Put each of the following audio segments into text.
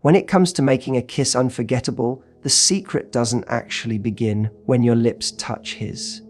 When it comes to making a kiss unforgettable, the secret doesn't actually begin when your lips touch his.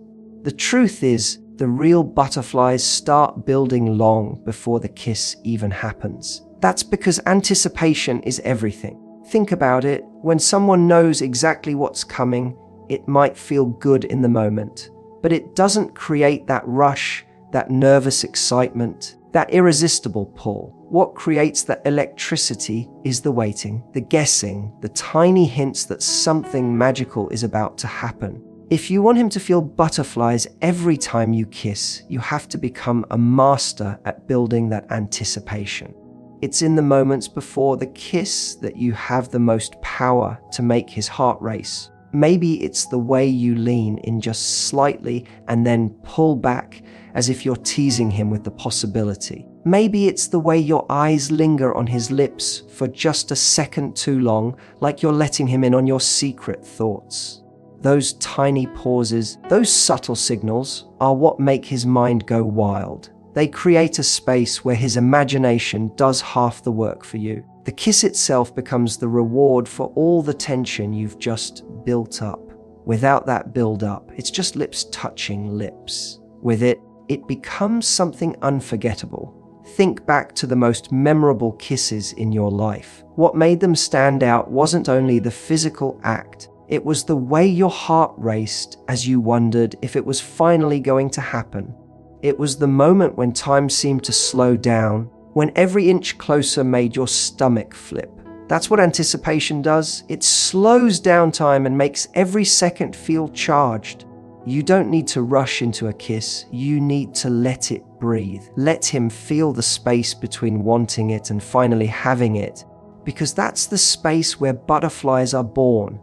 The truth is, the real butterflies start building long before the kiss even happens. That's because anticipation is everything. Think about it. When someone knows exactly what's coming, it might feel good in the moment, but it doesn't create that rush, that nervous excitement, that irresistible pull. What creates that electricity is the waiting, the guessing, the tiny hints that something magical is about to happen. If you want him to feel butterflies every time you kiss, you have to become a master at building that anticipation. It's in the moments before the kiss that you have the most power to make his heart race. Maybe it's the way you lean in just slightly and then pull back as if you're teasing him with the possibility. Maybe it's the way your eyes linger on his lips for just a second too long, like you're letting him in on your secret thoughts. Those tiny pauses, those subtle signals, are what make his mind go wild. They create a space where his imagination does half the work for you. The kiss itself becomes the reward for all the tension you've just built up. Without that build-up, it's just lips touching lips. With it, it becomes something unforgettable. Think back to the most memorable kisses in your life. What made them stand out wasn't only the physical act, it was the way your heart raced as you wondered if it was finally going to happen. It was the moment when time seemed to slow down, when every inch closer made your stomach flip. That's what anticipation does. It slows down time and makes every second feel charged. You don't need to rush into a kiss. You need to let it breathe. Let him feel the space between wanting it and finally having it, because that's the space where butterflies are born.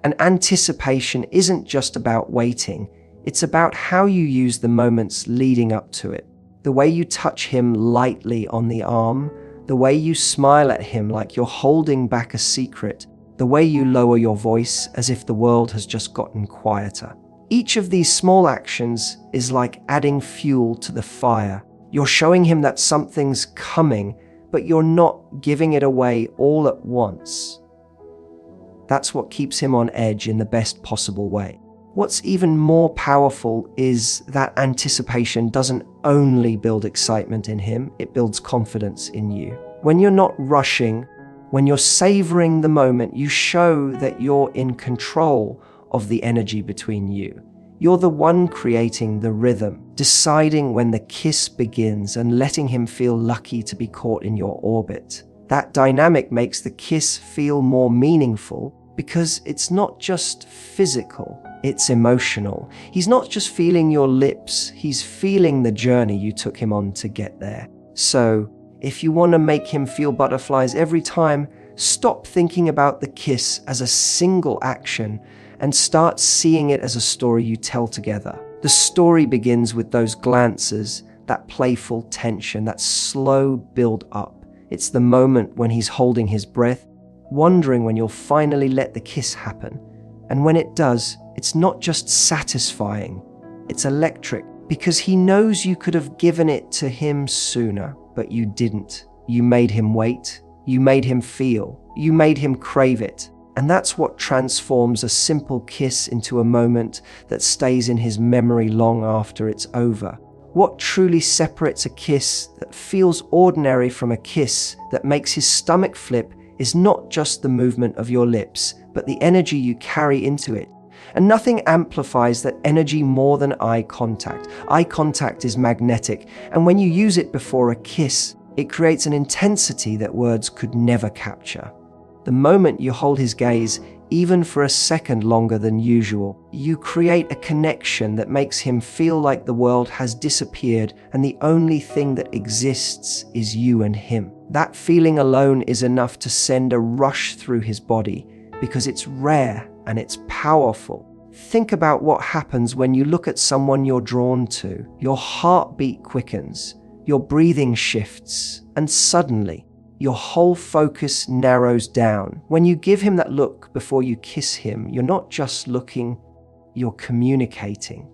And anticipation isn't just about waiting. It's about how you use the moments leading up to it. The way you touch him lightly on the arm, the way you smile at him like you're holding back a secret, the way you lower your voice as if the world has just gotten quieter. Each of these small actions is like adding fuel to the fire. You're showing him that something's coming, but you're not giving it away all at once. That's what keeps him on edge in the best possible way. What's even more powerful is that anticipation doesn't only build excitement in him, it builds confidence in you. When you're not rushing, when you're savoring the moment, you show that you're in control of the energy between you. You're the one creating the rhythm, deciding when the kiss begins and letting him feel lucky to be caught in your orbit. That dynamic makes the kiss feel more meaningful because it's not just physical, it's emotional. He's not just feeling your lips, he's feeling the journey you took him on to get there. So, if you want to make him feel butterflies every time, stop thinking about the kiss as a single action and start seeing it as a story you tell together. The story begins with those glances, that playful tension, that slow build up. It's the moment when he's holding his breath, wondering when you'll finally let the kiss happen. And when it does, it's not just satisfying, it's electric, because he knows you could have given it to him sooner, but you didn't. You made him wait, you made him feel, you made him crave it. And that's what transforms a simple kiss into a moment that stays in his memory long after it's over. What truly separates a kiss that feels ordinary from a kiss that makes his stomach flip is not just the movement of your lips, but the energy you carry into it. And nothing amplifies that energy more than eye contact. Eye contact is magnetic, and when you use it before a kiss, it creates an intensity that words could never capture. The moment you hold his gaze, even for a second longer than usual, you create a connection that makes him feel like the world has disappeared and the only thing that exists is you and him. That feeling alone is enough to send a rush through his body because it's rare and it's powerful. Think about what happens when you look at someone you're drawn to. Your heartbeat quickens, your breathing shifts, and suddenly, your whole focus narrows down. When you give him that look before you kiss him, you're not just looking, you're communicating.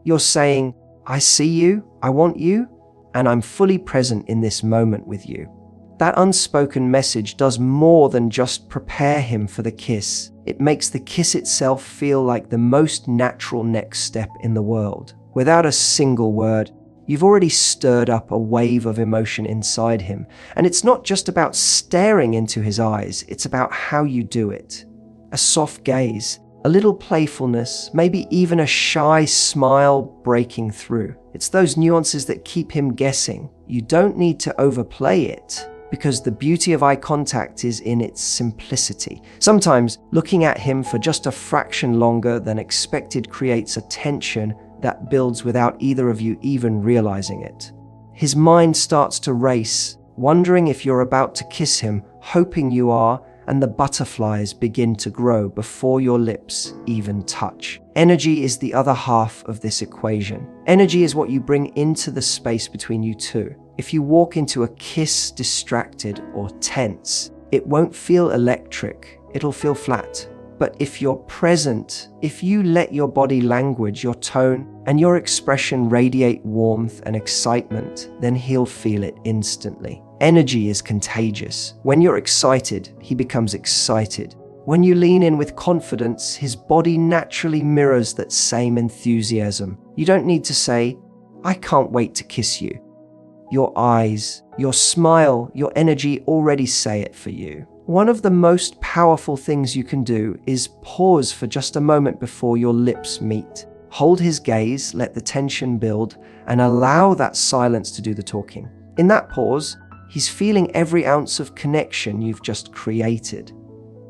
You're saying, I see you, I want you, and I'm fully present in this moment with you. That unspoken message does more than just prepare him for the kiss. It makes the kiss itself feel like the most natural next step in the world. Without a single word, you've already stirred up a wave of emotion inside him. And it's not just about staring into his eyes, it's about how you do it. A soft gaze, a little playfulness, maybe even a shy smile breaking through. It's those nuances that keep him guessing. You don't need to overplay it, because the beauty of eye contact is in its simplicity. Sometimes looking at him for just a fraction longer than expected creates a tension that builds without either of you even realizing it. His mind starts to race, wondering if you're about to kiss him, hoping you are, and the butterflies begin to grow before your lips even touch. Energy is the other half of this equation. Energy is what you bring into the space between you two. If you walk into a kiss distracted or tense, it won't feel electric, it'll feel flat. But if you're present, if you let your body language, your tone, and your expression radiate warmth and excitement, then he'll feel it instantly. Energy is contagious. When you're excited, he becomes excited. When you lean in with confidence, his body naturally mirrors that same enthusiasm. You don't need to say, "I can't wait to kiss you." Your eyes, your smile, your energy already say it for you. One of the most powerful things you can do is pause for just a moment before your lips meet. Hold his gaze, let the tension build, and allow that silence to do the talking. In that pause, he's feeling every ounce of connection you've just created.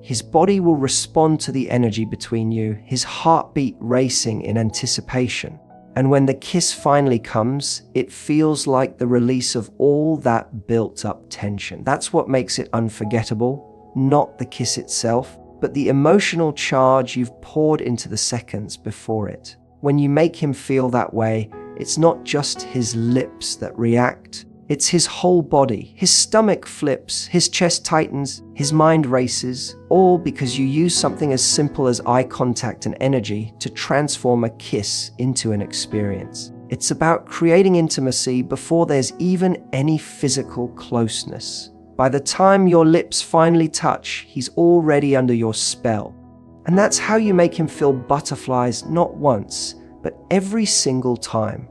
His body will respond to the energy between you, his heartbeat racing in anticipation. And when the kiss finally comes, it feels like the release of all that built-up tension. That's what makes it unforgettable, not the kiss itself, but the emotional charge you've poured into the seconds before it. When you make him feel that way, it's not just his lips that react, it's his whole body. His stomach flips, his chest tightens, his mind races, all because you use something as simple as eye contact and energy to transform a kiss into an experience. It's about creating intimacy before there's even any physical closeness. By the time your lips finally touch, he's already under your spell. And that's how you make him feel butterflies not once, but every single time.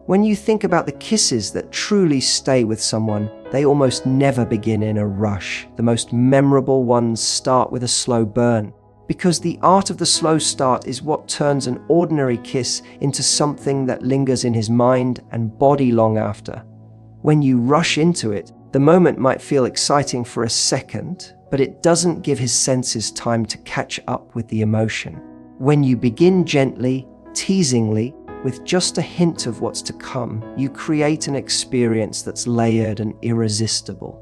When you think about the kisses that truly stay with someone, they almost never begin in a rush. The most memorable ones start with a slow burn, because the art of the slow start is what turns an ordinary kiss into something that lingers in his mind and body long after. When you rush into it, the moment might feel exciting for a second, but it doesn't give his senses time to catch up with the emotion. When you begin gently, teasingly, with just a hint of what's to come, you create an experience that's layered and irresistible.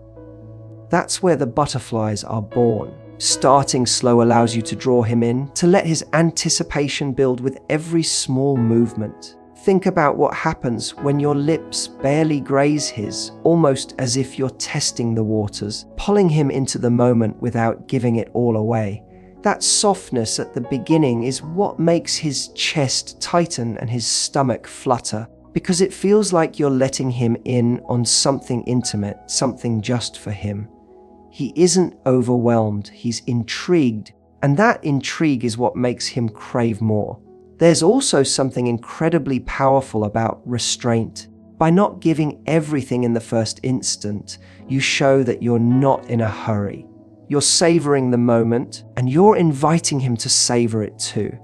That's where the butterflies are born. Starting slow allows you to draw him in, to let his anticipation build with every small movement. Think about what happens when your lips barely graze his, almost as if you're testing the waters, pulling him into the moment without giving it all away. That softness at the beginning is what makes his chest tighten and his stomach flutter, because it feels like you're letting him in on something intimate, something just for him. He isn't overwhelmed, he's intrigued, and that intrigue is what makes him crave more. There's also something incredibly powerful about restraint. By not giving everything in the first instant, you show that you're not in a hurry. You're savoring the moment, and you're inviting him to savor it too.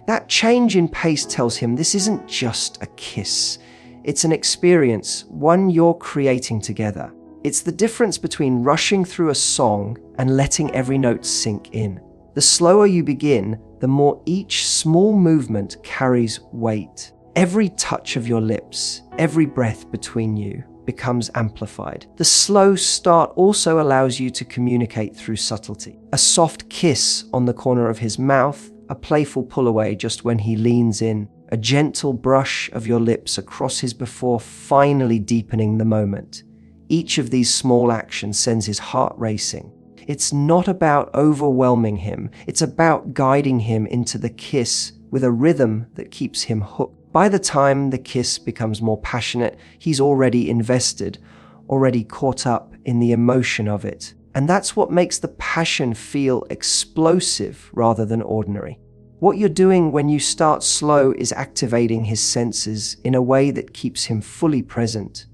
That change in pace tells him this isn't just a kiss. It's an experience, one you're creating together. It's the difference between rushing through a song and letting every note sink in. The slower you begin, the more each small movement carries weight. Every touch of your lips, every breath between you, becomes amplified. The slow start also allows you to communicate through subtlety. A soft kiss on the corner of his mouth, a playful pull away just when he leans in, a gentle brush of your lips across his before finally deepening the moment. Each of these small actions sends his heart racing. It's not about overwhelming him, it's about guiding him into the kiss with a rhythm that keeps him hooked. By the time the kiss becomes more passionate, he's already invested, already caught up in the emotion of it. And that's what makes the passion feel explosive rather than ordinary. What you're doing when you start slow is activating his senses in a way that keeps him fully present.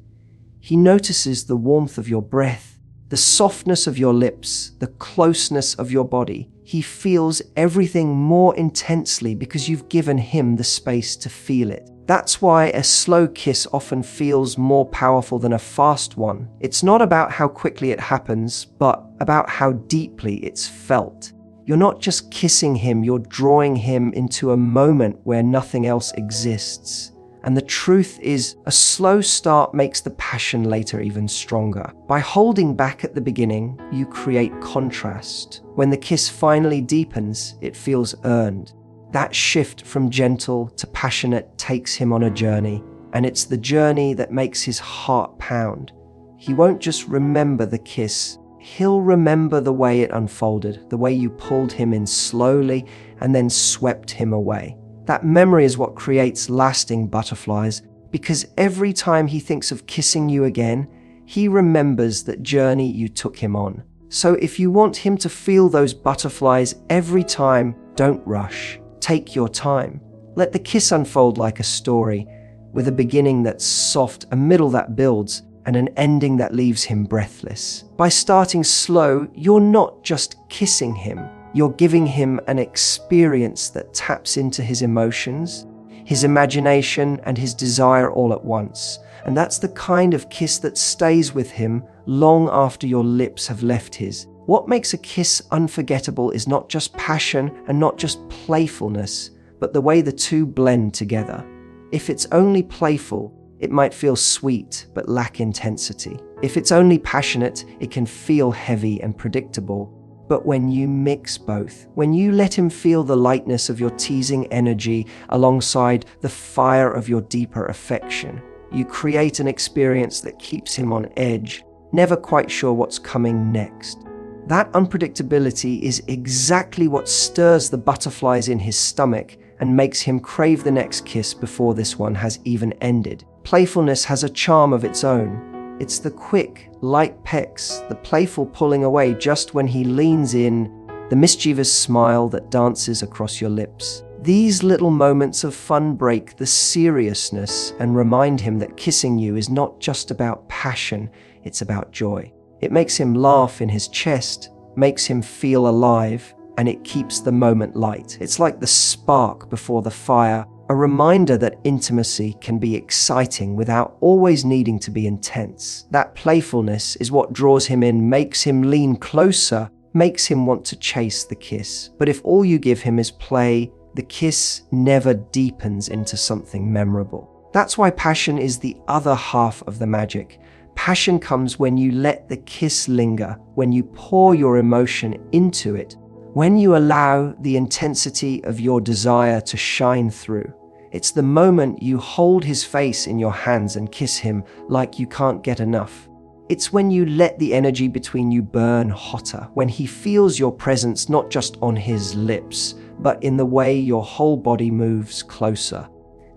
He notices the warmth of your breath, the softness of your lips, the closeness of your body. He feels everything more intensely because you've given him the space to feel it. That's why a slow kiss often feels more powerful than a fast one. It's not about how quickly it happens, but about how deeply it's felt. You're not just kissing him, you're drawing him into a moment where nothing else exists. And the truth is, a slow start makes the passion later even stronger. By holding back at the beginning, you create contrast. When the kiss finally deepens, it feels earned. That shift from gentle to passionate takes him on a journey, and it's the journey that makes his heart pound. He won't just remember the kiss, he'll remember the way it unfolded, the way you pulled him in slowly and then swept him away. That memory is what creates lasting butterflies, because every time he thinks of kissing you again, he remembers that journey you took him on. So if you want him to feel those butterflies every time, don't rush. Take your time. Let the kiss unfold like a story, with a beginning that's soft, a middle that builds, and an ending that leaves him breathless. By starting slow, you're not just kissing him. You're giving him an experience that taps into his emotions, his imagination, and his desire all at once. And that's the kind of kiss that stays with him long after your lips have left his. What makes a kiss unforgettable is not just passion and not just playfulness, but the way the two blend together. If it's only playful, it might feel sweet but lack intensity. If it's only passionate, it can feel heavy and predictable. But when you mix both, when you let him feel the lightness of your teasing energy alongside the fire of your deeper affection, you create an experience that keeps him on edge, never quite sure what's coming next. That unpredictability is exactly what stirs the butterflies in his stomach and makes him crave the next kiss before this one has even ended. Playfulness has a charm of its own. It's the quick, light pecks, the playful pulling away just when he leans in, the mischievous smile that dances across your lips. These little moments of fun break the seriousness and remind him that kissing you is not just about passion, it's about joy. It makes him laugh in his chest, makes him feel alive, and it keeps the moment light. It's like the spark before the fire, a reminder that intimacy can be exciting without always needing to be intense. That playfulness is what draws him in, makes him lean closer, makes him want to chase the kiss. But if all you give him is play, the kiss never deepens into something memorable. That's why passion is the other half of the magic. Passion comes when you let the kiss linger, when you pour your emotion into it, when you allow the intensity of your desire to shine through. It's the moment you hold his face in your hands and kiss him like you can't get enough. It's when you let the energy between you burn hotter, when he feels your presence not just on his lips, but in the way your whole body moves closer.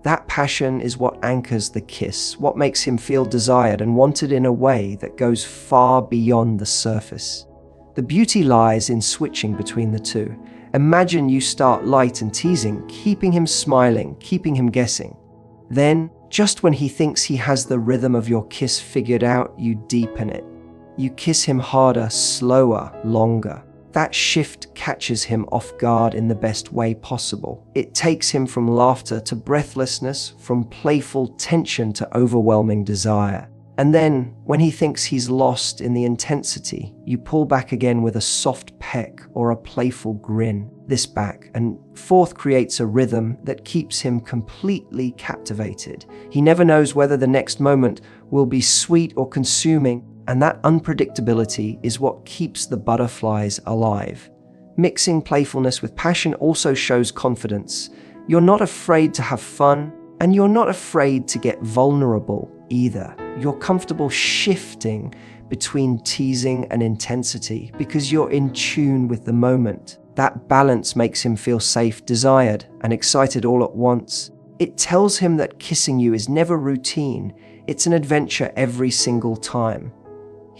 That passion is what anchors the kiss, what makes him feel desired and wanted in a way that goes far beyond the surface. The beauty lies in switching between the two. Imagine you start light and teasing, keeping him smiling, keeping him guessing. Then, just when he thinks he has the rhythm of your kiss figured out, you deepen it. You kiss him harder, slower, longer. That shift catches him off guard in the best way possible. It takes him from laughter to breathlessness, from playful tension to overwhelming desire. And then, when he thinks he's lost in the intensity, you pull back again with a soft peck or a playful grin. This back and forth creates a rhythm that keeps him completely captivated. He never knows whether the next moment will be sweet or consuming, and that unpredictability is what keeps the butterflies alive. Mixing playfulness with passion also shows confidence. You're not afraid to have fun, and you're not afraid to get vulnerable either. You're comfortable shifting between teasing and intensity because you're in tune with the moment. That balance makes him feel safe, desired, and excited all at once. It tells him that kissing you is never routine. It's an adventure every single time.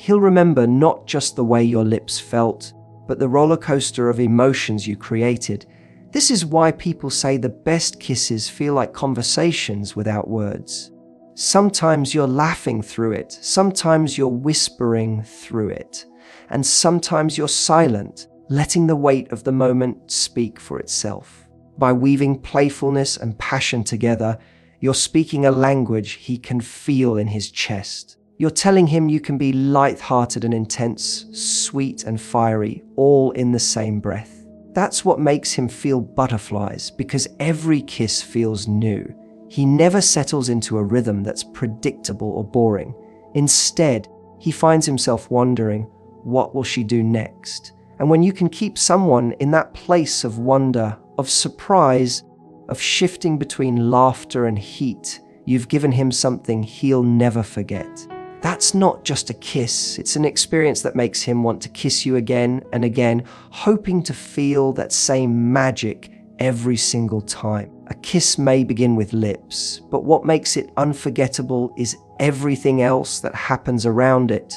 He'll remember not just the way your lips felt, but the roller coaster of emotions you created. This is why people say the best kisses feel like conversations without words. Sometimes you're laughing through it, sometimes you're whispering through it, and sometimes you're silent, letting the weight of the moment speak for itself. By weaving playfulness and passion together, you're speaking a language he can feel in his chest. You're telling him you can be light-hearted and intense, sweet and fiery, all in the same breath. That's what makes him feel butterflies, because every kiss feels new. He never settles into a rhythm that's predictable or boring. Instead, he finds himself wondering, what will she do next? And when you can keep someone in that place of wonder, of surprise, of shifting between laughter and heat, you've given him something he'll never forget. That's not just a kiss, it's an experience that makes him want to kiss you again and again, hoping to feel that same magic every single time. A kiss may begin with lips, but what makes it unforgettable is everything else that happens around it.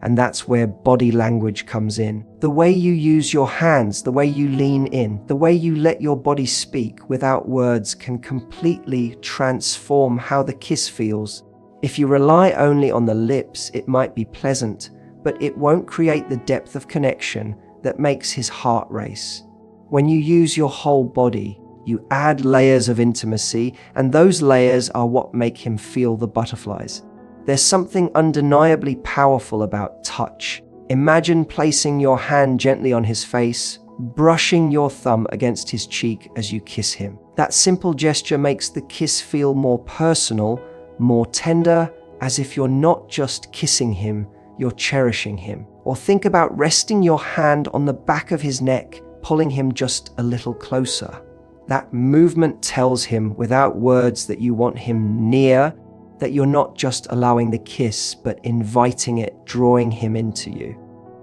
And that's where body language comes in. The way you use your hands, the way you lean in, the way you let your body speak without words can completely transform how the kiss feels. If you rely only on the lips, it might be pleasant, but it won't create the depth of connection that makes his heart race. When you use your whole body, you add layers of intimacy, and those layers are what make him feel the butterflies. There's something undeniably powerful about touch. Imagine placing your hand gently on his face, brushing your thumb against his cheek as you kiss him. That simple gesture makes the kiss feel more personal, more tender, as if you're not just kissing him, you're cherishing him. Or think about resting your hand on the back of his neck, pulling him just a little closer. That movement tells him without words that you want him near, that you're not just allowing the kiss, but inviting it, drawing him into you.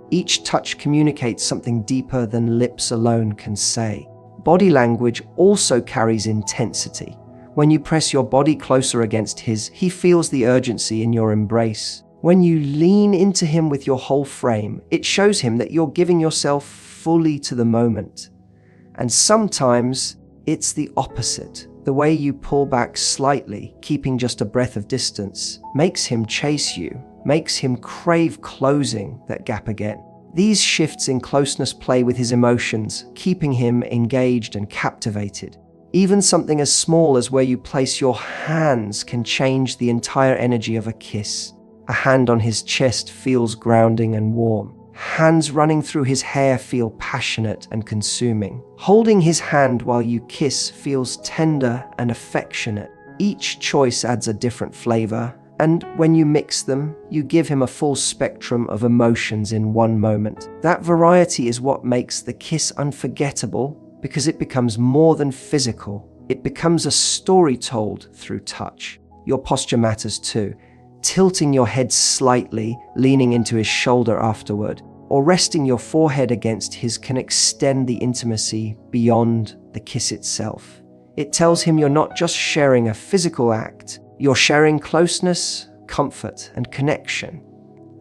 Each touch communicates something deeper than lips alone can say. Body language also carries intensity. When you press your body closer against his, he feels the urgency in your embrace. When you lean into him with your whole frame, it shows him that you're giving yourself fully to the moment. And sometimes it's the opposite. The way you pull back slightly, keeping just a breath of distance, makes him chase you, makes him crave closing that gap again. These shifts in closeness play with his emotions, keeping him engaged and captivated. Even something as small as where you place your hands can change the entire energy of a kiss. A hand on his chest feels grounding and warm. Hands running through his hair feel passionate and consuming. Holding his hand while you kiss feels tender and affectionate. Each choice adds a different flavor, and when you mix them, you give him a full spectrum of emotions in one moment. That variety is what makes the kiss unforgettable, because it becomes more than physical. It becomes a story told through touch. Your posture matters too. Tilting your head slightly, leaning into his shoulder afterward, or resting your forehead against his can extend the intimacy beyond the kiss itself. It tells him you're not just sharing a physical act, you're sharing closeness, comfort, and connection.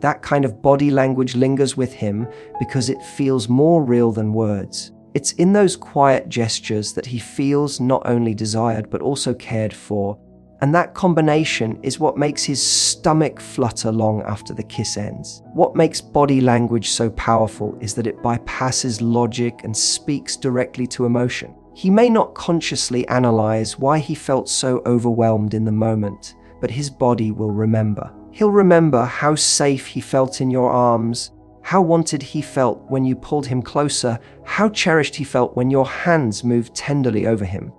That kind of body language lingers with him because it feels more real than words. It's in those quiet gestures that he feels not only desired but also cared for. And that combination is what makes his stomach flutter long after the kiss ends. What makes body language so powerful is that it bypasses logic and speaks directly to emotion. He may not consciously analyze why he felt so overwhelmed in the moment, but his body will remember. He'll remember how safe he felt in your arms, how wanted he felt when you pulled him closer, how cherished he felt when your hands moved tenderly over him.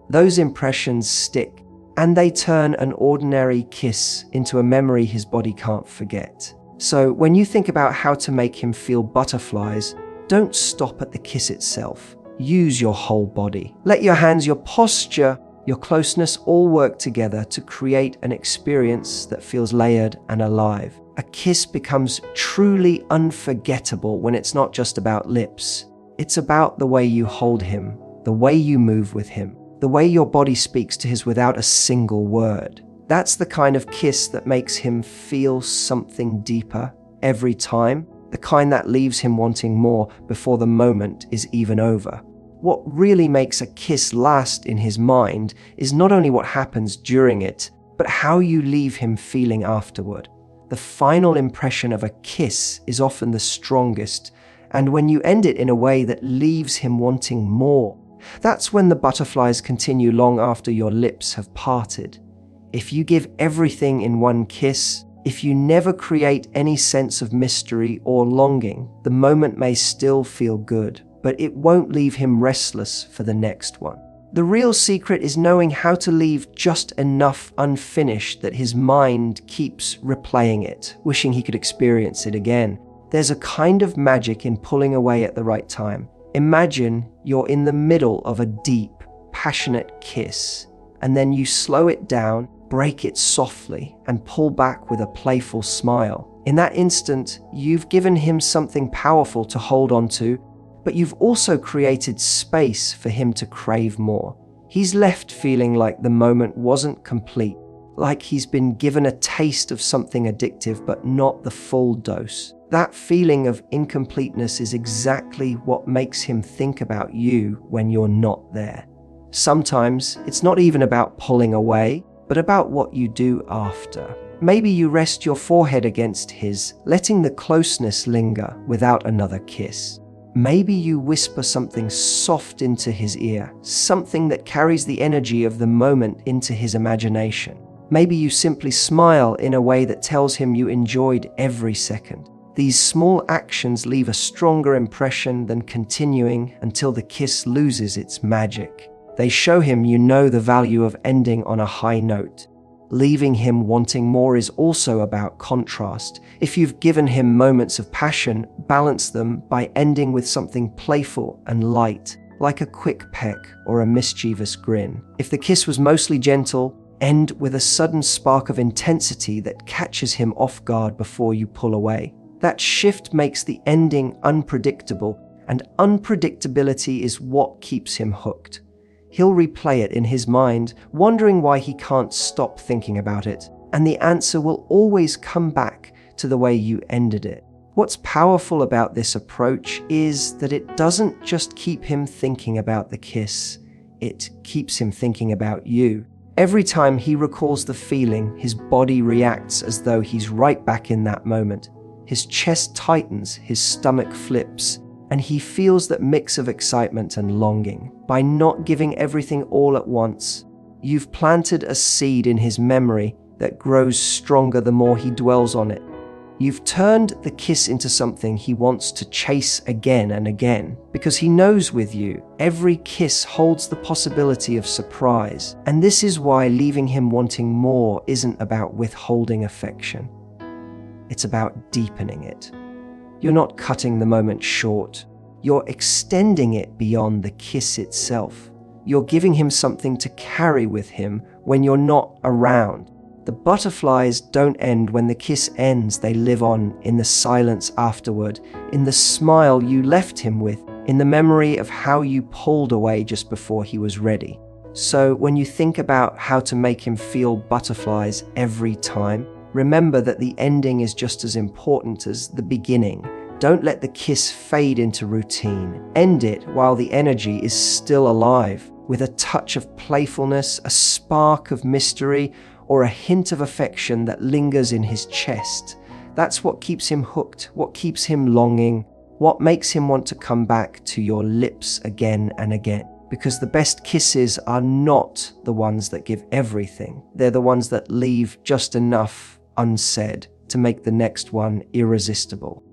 Those impressions stick, and they turn an ordinary kiss into a memory his body can't forget. So when you think about how to make him feel butterflies, don't stop at the kiss itself. Use your whole body. Let your hands, your posture, your closeness all work together to create an experience that feels layered and alive. A kiss becomes truly unforgettable when it's not just about lips. It's about the way you hold him, the way you move with him, the way your body speaks to his without a single word. That's the kind of kiss that makes him feel something deeper, every time, the kind that leaves him wanting more before the moment is even over. What really makes a kiss last in his mind is not only what happens during it, but how you leave him feeling afterward. The final impression of a kiss is often the strongest, and when you end it in a way that leaves him wanting more, that's when the butterflies continue long after your lips have parted. If you give everything in one kiss, if you never create any sense of mystery or longing, the moment may still feel good, but it won't leave him restless for the next one. The real secret is knowing how to leave just enough unfinished that his mind keeps replaying it, wishing he could experience it again. There's a kind of magic in pulling away at the right time. Imagine you're in the middle of a deep, passionate kiss, and then you slow it down, break it softly, and pull back with a playful smile. In that instant, you've given him something powerful to hold on to, but you've also created space for him to crave more. He's left feeling like the moment wasn't complete, like he's been given a taste of something addictive but not the full dose. That feeling of incompleteness is exactly what makes him think about you when you're not there. Sometimes it's not even about pulling away, but about what you do after. Maybe you rest your forehead against his, letting the closeness linger without another kiss. Maybe you whisper something soft into his ear, something that carries the energy of the moment into his imagination. Maybe you simply smile in a way that tells him you enjoyed every second. These small actions leave a stronger impression than continuing until the kiss loses its magic. They show him you know the value of ending on a high note. Leaving him wanting more is also about contrast. If you've given him moments of passion, balance them by ending with something playful and light, like a quick peck or a mischievous grin. If the kiss was mostly gentle, end with a sudden spark of intensity that catches him off guard before you pull away. That shift makes the ending unpredictable, and unpredictability is what keeps him hooked. He'll replay it in his mind, wondering why he can't stop thinking about it, and the answer will always come back to the way you ended it. What's powerful about this approach is that it doesn't just keep him thinking about the kiss, it keeps him thinking about you. Every time he recalls the feeling, his body reacts as though he's right back in that moment. His chest tightens, his stomach flips, and he feels that mix of excitement and longing. By not giving everything all at once, you've planted a seed in his memory that grows stronger the more he dwells on it. You've turned the kiss into something he wants to chase again and again, because he knows with you, every kiss holds the possibility of surprise. And this is why leaving him wanting more isn't about withholding affection. It's about deepening it. You're not cutting the moment short. You're extending it beyond the kiss itself. You're giving him something to carry with him when you're not around. The butterflies don't end when the kiss ends. They live on in the silence afterward, in the smile you left him with, in the memory of how you pulled away just before he was ready. So when you think about how to make him feel butterflies every time, remember that the ending is just as important as the beginning. Don't let the kiss fade into routine. End it while the energy is still alive, with a touch of playfulness, a spark of mystery, or a hint of affection that lingers in his chest. That's what keeps him hooked, what keeps him longing, what makes him want to come back to your lips again and again. Because the best kisses are not the ones that give everything. They're the ones that leave just enough unsaid to make the next one irresistible.